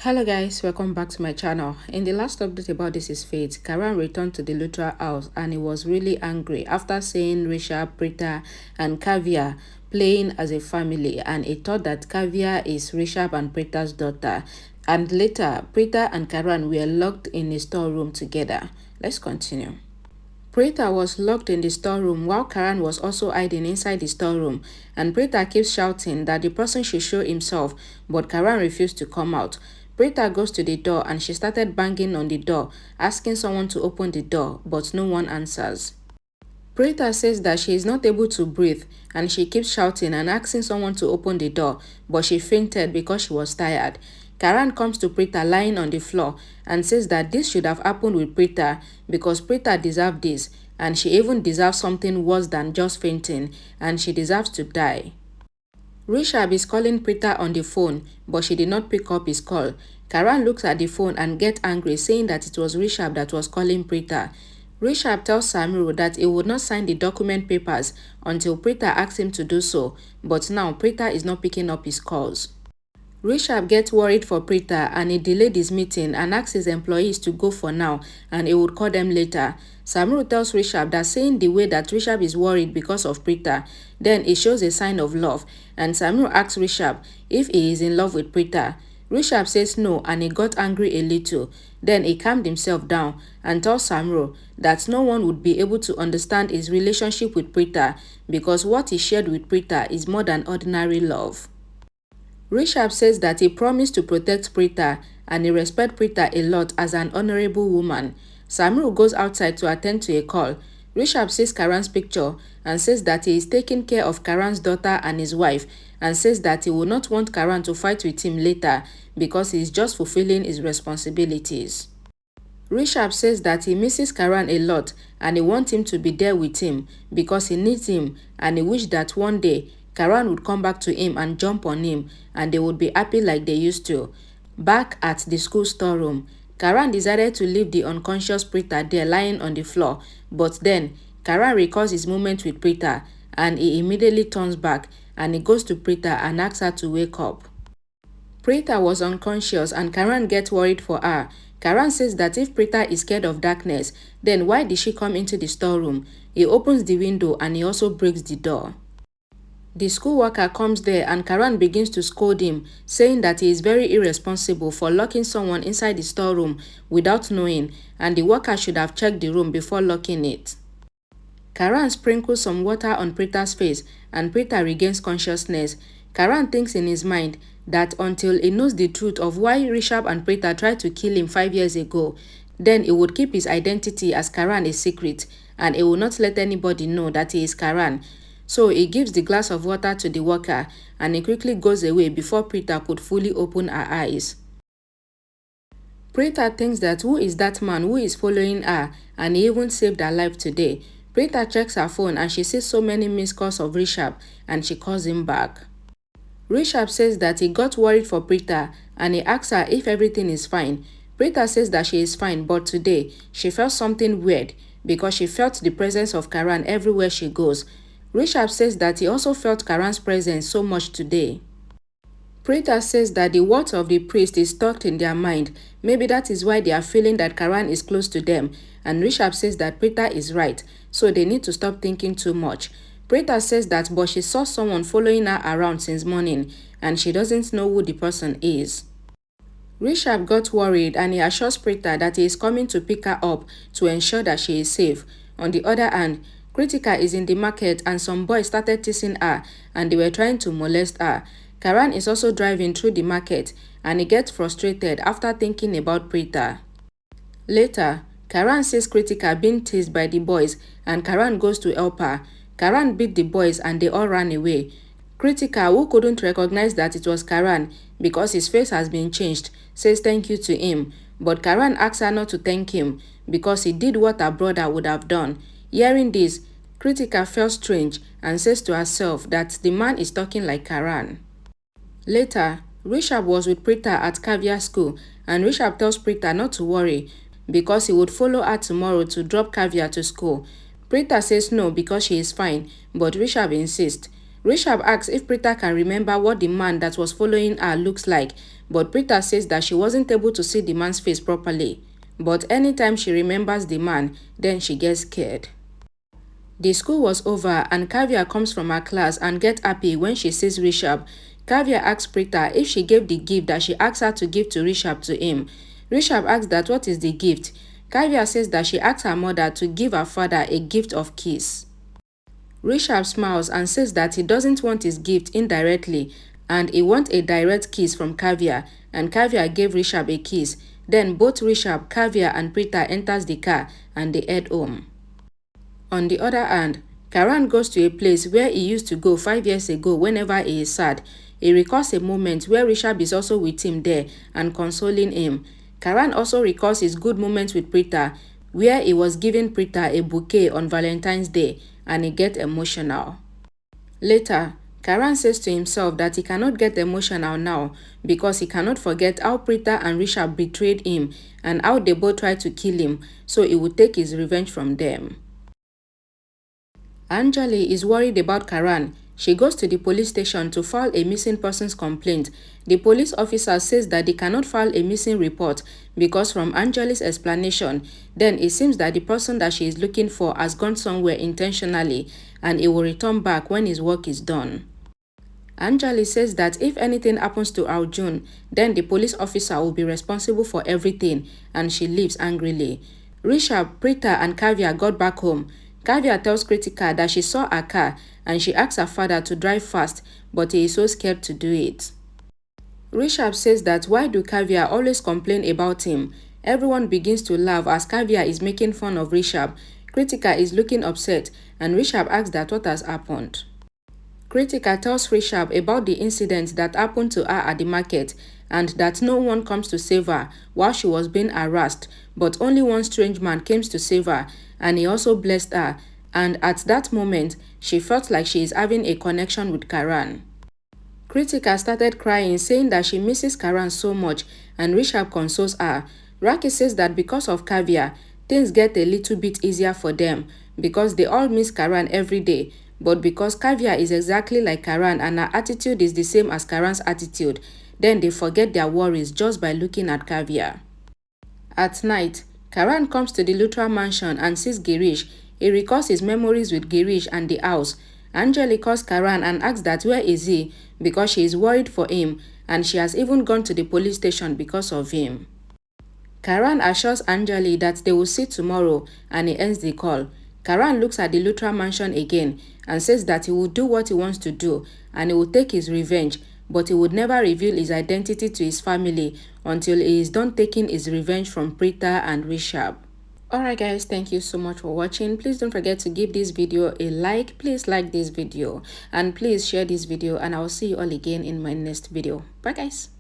Hello guys, welcome back to my channel. In the last update about This Is Fate, Karan returned to the literal house and he was really angry after seeing Risha, Preeta and Kavya playing as a family, and he thought that Kavya is Rishabh and Preeta's daughter. And later, Preeta and Karan were locked in a storeroom together. Let's continue. Preeta was locked in the storeroom while Karan was also hiding inside the storeroom, and Preeta keeps shouting that the person should show himself, but Karan refused to come out. Preeta goes to the door and she started banging on the door, asking someone to open the door, but no one answers. Preeta says that she is not able to breathe and she keeps shouting and asking someone to open the door, but she fainted because she was tired. Karan comes to Preeta lying on the floor and says that this should have happened with Preeta because Preeta deserved this, and she even deserves something worse than just fainting, and she deserves to die. Rishabh is calling Preeta on the phone, but she did not pick up his call. Karan looks at the phone and gets angry, saying that it was Rishabh that was calling Preeta. Rishabh tells Samiru that he would not sign the document papers until Preeta asks him to do so, but now Preeta is not picking up his calls. Rishabh gets worried for Preeta and he delayed his meeting and asks his employees to go for now and he would call them later. Samiru tells Rishabh that seeing the way that Rishabh is worried because of Preeta, then it shows a sign of love, and Samiru asks Rishabh if he is in love with Preeta. Rishabh says no and he got angry a little. Then he calmed himself down and tells Samiru that no one would be able to understand his relationship with Preeta because what he shared with Preeta is more than ordinary love. Rishabh says that he promised to protect Preeta and he respects Preeta a lot as an honorable woman. Samiru goes outside to attend to a call. Rishabh sees Karan's picture and says that he is taking care of Karan's daughter and his wife, and says that he will not want Karan to fight with him later because he is just fulfilling his responsibilities. Rishabh says that he misses Karan a lot and he wants him to be there with him because he needs him, and he wishes that one day Karan would come back to him and jump on him and they would be happy like they used to. Back at the school storeroom, Karan decided to leave the unconscious Preeta there lying on the floor, but then Karan recalls his moment with Preeta and he immediately turns back and he goes to Preeta and asks her to wake up. Preeta was unconscious and Karan gets worried for her. Karan says that if Preeta is scared of darkness, then why did she come into the storeroom? He opens the window and he also breaks the door. The school worker comes there and Karan begins to scold him, saying that he is very irresponsible for locking someone inside the storeroom without knowing, and the worker should have checked the room before locking it. Karan sprinkles some water on Preeta's face and Preeta regains consciousness. Karan thinks in his mind that until he knows the truth of why Rishabh and Preeta tried to kill him 5 years ago, then he would keep his identity as Karan a secret and he will not let anybody know that he is Karan. So he gives the glass of water to the worker and he quickly goes away before Preeta could fully open her eyes. Preeta thinks that who is that man who is following her, and he even saved her life today. Preeta checks her phone and she sees so many missed calls of Rishabh and she calls him back. Rishabh says that he got worried for Preeta and he asks her if everything is fine. Preeta says that she is fine, but today she felt something weird because she felt the presence of Karan everywhere she goes. Rishabh says that he also felt Karan's presence so much today. Preeta says that the words of the priest is stuck in their mind. Maybe that is why they are feeling that Karan is close to them. And Rishabh says that Preeta is right, so they need to stop thinking too much. Preeta says that but she saw someone following her around since morning and she doesn't know who the person is. Rishabh got worried and he assures Preeta that he is coming to pick her up to ensure that she is safe. On the other hand, Kritika is in the market and some boys started teasing her and they were trying to molest her. Karan is also driving through the market and he gets frustrated after thinking about Preeta. Later, Karan sees Kritika being teased by the boys and Karan goes to help her. Karan beat the boys and they all ran away. Kritika, who couldn't recognize that it was Karan because his face has been changed, says thank you to him, but Karan asks her not to thank him because he did what her brother would have done. Hearing this, Kritika felt strange and says to herself that the man is talking like Karan. Later, Rishabh was with Preeta at Kavya's school and Rishabh tells Preeta not to worry because he would follow her tomorrow to drop Kavya to school. Preeta says no because she is fine, but Rishabh insists. Rishabh asks if Preeta can remember what the man that was following her looks like, but Preeta says that she wasn't able to see the man's face properly. But anytime she remembers the man, then she gets scared. The school was over and Kavya comes from her class and gets happy when she sees Rishabh. Kavya asks Preeta if she gave the gift that she asked her to give to Rishabh to him. Rishabh asks that what is the gift. Kavya says that she asked her mother to give her father a gift of kiss. Rishabh smiles and says that he doesn't want his gift indirectly and he wants a direct kiss from Kavya, and Kavya gave Rishabh a kiss. Then both Rishabh, Kavya and Preeta enters the car and they head home. On the other hand, Karan goes to a place where he used to go 5 years ago whenever he is sad. He recalls a moment where Rishabh is also with him there and consoling him. Karan also recalls his good moments with Preeta, where he was giving Preeta a bouquet on Valentine's Day, and he gets emotional. Later, Karan says to himself that he cannot get emotional now because he cannot forget how Preeta and Rishabh betrayed him and how they both tried to kill him, so he would take his revenge from them. Anjali is worried about Karan. She goes to the police station to file a missing persons complaint. The police officer says that they cannot file a missing report because from Anjali's explanation, then it seems that the person that she is looking for has gone somewhere intentionally and he will return back when his work is done. Anjali says that if anything happens to Arjun, then the police officer will be responsible for everything, and she leaves angrily. Rishabh, Preeta and Kavya got back home. Kavya tells Kritika that she saw her car and she asks her father to drive fast, but he is so scared to do it. Rishabh says that why do Kavya always complain about him? Everyone begins to laugh as Kavya is making fun of Rishabh. Kritika is looking upset and Rishabh asks that what has happened. Kritika tells Rishabh about the incident that happened to her at the market and that no one comes to save her while she was being harassed, but only one strange man came to save her and he also blessed her, and at that moment she felt like she is having a connection with Karan. Kritika started crying, saying that she misses Karan so much, and Rishabh consoles her. Raki says that because of Kavya, things get a little bit easier for them because they all miss Karan every day, but because Kavya is exactly like Karan and her attitude is the same as Karan's attitude, then they forget their worries just by looking at Kavya. At night, Karan comes to the Luthra mansion and sees Girish. He recalls his memories with Girish and the house. Anjali calls Karan and asks that where is he because she is worried for him and she has even gone to the police station because of him. Karan assures Anjali that they will see tomorrow and he ends the call. Karan looks at the Luthra mansion again and says that he will do what he wants to do and he will take his revenge, but he would never reveal his identity to his family until he is done taking his revenge from Preeta and Rishabh. Alright guys, thank you so much for watching. Please don't forget to give this video a like. Please like this video and please share this video, and I will see you all again in my next video. Bye guys.